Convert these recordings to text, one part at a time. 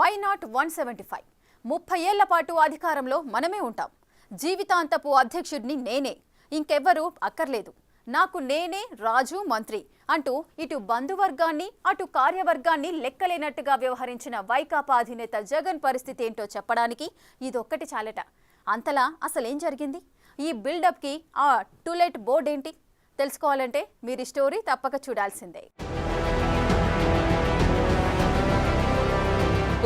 Why not 175? 30 ఏళ్ల పాటు అధికారంలో మనమే ఉంటాం. జీవితాంతపు అధ్యక్షుడిని నేనే, ఇంకెవ్వరూ అక్కర్లేదు, నాకు నేనే రాజు మంత్రి అంటూ ఇటు బంధువర్గాన్ని అటు కార్యవర్గాన్ని లెక్కలేనట్టుగా వ్యవహరించిన వైకాపా అధినేత జగన్ పరిస్థితి ఏంటో చెప్పడానికి ఇదొక్కటి చాలట. అంతలా అసలేం జరిగింది? ఈ బిల్డప్కి ఆ టూలెట్ బోర్డ్ ఏంటి? తెలుసుకోవాలంటే మీరు స్టోరీ తప్పక చూడాల్సిందే.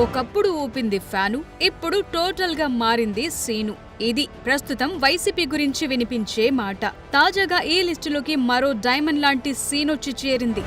ఒకప్పుడు ఊపింది ఫ్యాను, ఇప్పుడు టోటల్ గా మారింది సీను. ఇది ప్రస్తుతం వైసీపీ గురించి వినిపించే మాట. తాజాగా ఈ లిస్టులోకి మరో డైమండ్ లాంటి సీనొచ్చి చేరింది.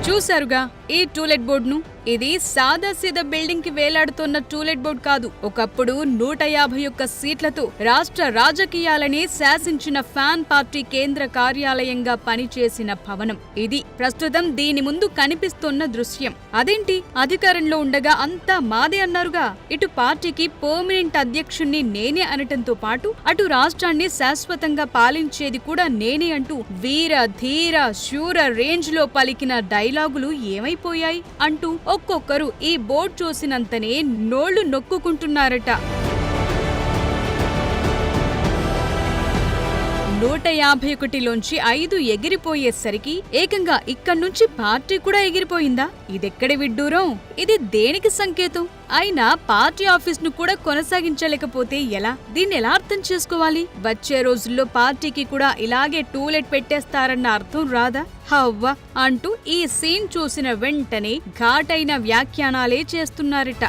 చూశారుగా ఈ టూలెట్ బోర్డును? ఇది సాదాసీదా బిల్డింగ్ కి వేలాడుతున్న టూలెట్ బోర్డు కాదు. ఒకప్పుడు 151 సీట్లతో రాష్ట్ర రాజకీయాలని శాసించిన ఫ్యాన్ పార్టీ కేంద్ర కార్యాలయంగా పనిచేసిన భవనం ఇది. ప్రస్తుతం దీని ముందు కనిపిస్తున్న దృశ్యం. అదేంటి, అధికారంలో ఉండగా అంతా మాదే అన్నారుగా. ఇటు పార్టీకి పర్మనెంట్ అధ్యక్షుణ్ణి నేనే అనటంతో పాటు అటు రాష్ట్రాన్ని శాశ్వతంగా పాలించేది కూడా నేనే అంటూ వీర ధీర శూర రేంజ్ లో పలికిన డైలాగులు ఏమైపోయాయి అంటూ ఒక్కొక్కరు ఈ బోర్డు చూసినంతనే నోళ్లు నొక్కుకుంటున్నారట. 151లోంచి 5 ఎగిరిపోయేసరికి ఏకంగా ఇక్కడ్నుంచి పార్టీ కూడా ఎగిరిపోయిందా? ఇదెక్కడి విడ్డూరం? ఇది దేనికి సంకేతం? అయినా పార్టీ ఆఫీస్ ను కూడా కొనసాగించలేకపోతే ఎలా? దీన్ని ఎలా అర్థం చేసుకోవాలి? వచ్చే రోజుల్లో పార్టీకి కూడా ఇలాగే టూలెట్ పెట్టేస్తారన్న అర్థం రాదా? హవ్వ అంటూ ఈ సీన్ చూసిన వెంటనే ఘాటైన వ్యాఖ్యానాలే చేస్తున్నారట.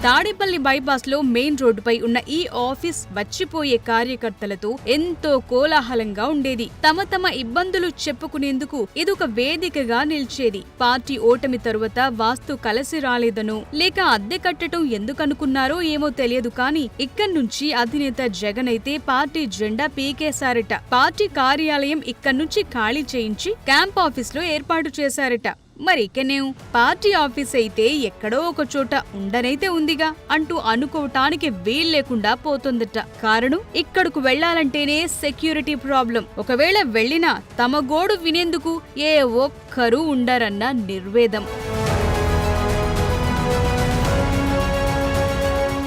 తాడేపల్లి బైపాస్ లో మెయిన్ రోడ్డుపై ఉన్న ఈ ఆఫీస్ వచ్చిపోయే కార్యకర్తలతో ఎంతో కోలాహలంగా ఉండేది. తమ ఇబ్బందులు చెప్పుకునేందుకు ఇదొక వేదికగా నిలిచేది. పార్టీ ఓటమి తరువాత వాస్తు కలిసి రాలేదనో లేక అద్దె కట్టడం ఎందుకనుకున్నారో ఏమో తెలియదు కానీ ఇక్కడ్నుంచి అధినేత జగన్ అయితే పార్టీ జెండా పీకేశారట. పార్టీ కార్యాలయం ఇక్కడ్నుంచి ఖాళీ చేయించి క్యాంప్ ఆఫీస్ లో ఏర్పాటు చేశారట. మరి ఇకనేం పార్టీ ఆఫీస్ అయితే ఎక్కడో ఒక చోట ఉండనైతే ఉందిగా అంటూ అనుకోవటానికి వీల్లేకుండా పోతుందట. కారణం, ఇక్కడకు వెళ్లాలంటేనే సెక్యూరిటీ ప్రాబ్లం. ఒకవేళ వెళ్లినా తమ గోడు వినేందుకు ఏ ఒక్కరూ ఉండరన్న నిర్వేదం.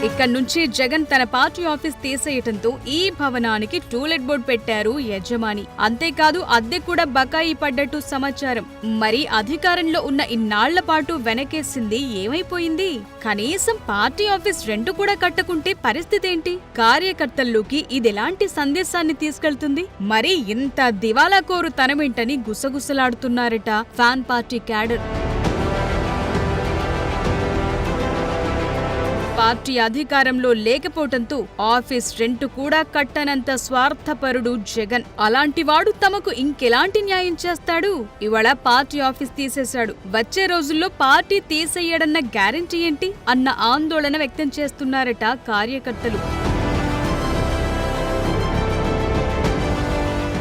ఇక్కడ్నుంచి జగన్ తన పార్టీ ఆఫీస్ తీసేయటంతో ఈ భవనానికి టూలెట్ బోర్డు పెట్టారు యజమాని. అంతేకాదు అద్దె కూడా బకాయి పడ్డట్టు సమాచారం. మరి అధికారంలో ఉన్న ఇన్నాళ్ల పాటు వెనకేసింది ఏమైపోయింది? కనీసం పార్టీ ఆఫీస్ రెంట్ కూడా కట్టకుంటే పరిస్థితి ఏంటి? కార్యకర్తల్లోకి ఇదెలాంటి సందేశాన్ని తీసుకెళ్తుంది? మరి ఇంత దివాలాకోరు తనమేంటని గుసగుసలాడుతున్నారట ఫ్యాన్ పార్టీ క్యాడర్. పార్టీ అధికారంలో లేకపోవటంతో ఆఫీస్ రెంట్ కూడా కట్టనంత స్వార్థపరుడు జగన్. అలాంటివాడు తమకు ఇంకెలాంటి న్యాయం చేస్తాడు? ఇవాళ పార్టీ ఆఫీస్ తీసేశాడు, వచ్చే రోజుల్లో పార్టీ తీసేయడన్న గ్యారెంటీ ఏంటి అన్న ఆందోళన వ్యక్తం చేస్తున్నారట కార్యకర్తలు.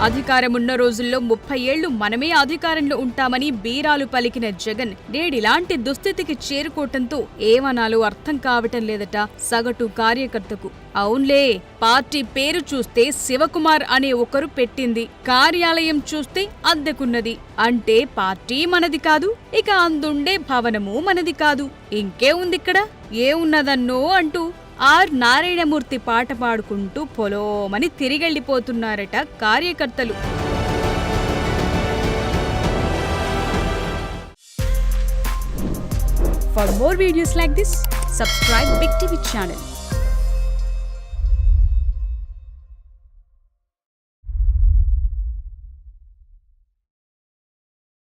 అధికారమున్న రోజుల్లో 30 ఏళ్లు మనమే అధికారంలో ఉంటామని బీరాలు పలికిన జగన్ నేడిలాంటి దుస్థితికి చేరుకోవటంతో ఏమనాలో అర్థం కావటం లేదట సగటు కార్యకర్తకు. అవునులే, పార్టీ పేరు చూస్తే శివకుమార్ అనే ఒకరు పెట్టింది, కార్యాలయం చూస్తే అద్దెకున్నది. అంటే పార్టీ మనది కాదు, ఇక అందుండే భవనము మనది కాదు. ఇంకే ఉందిక్కడ? ఏమున్నదన్నో అంటూ ఆర్ నారాయణమూర్తి పాట పాడుకుంటూ పొలోమని తిరిగెళ్లిపోతున్నారట కార్యకర్తలు. For more videos like this, subscribe Big TV channel.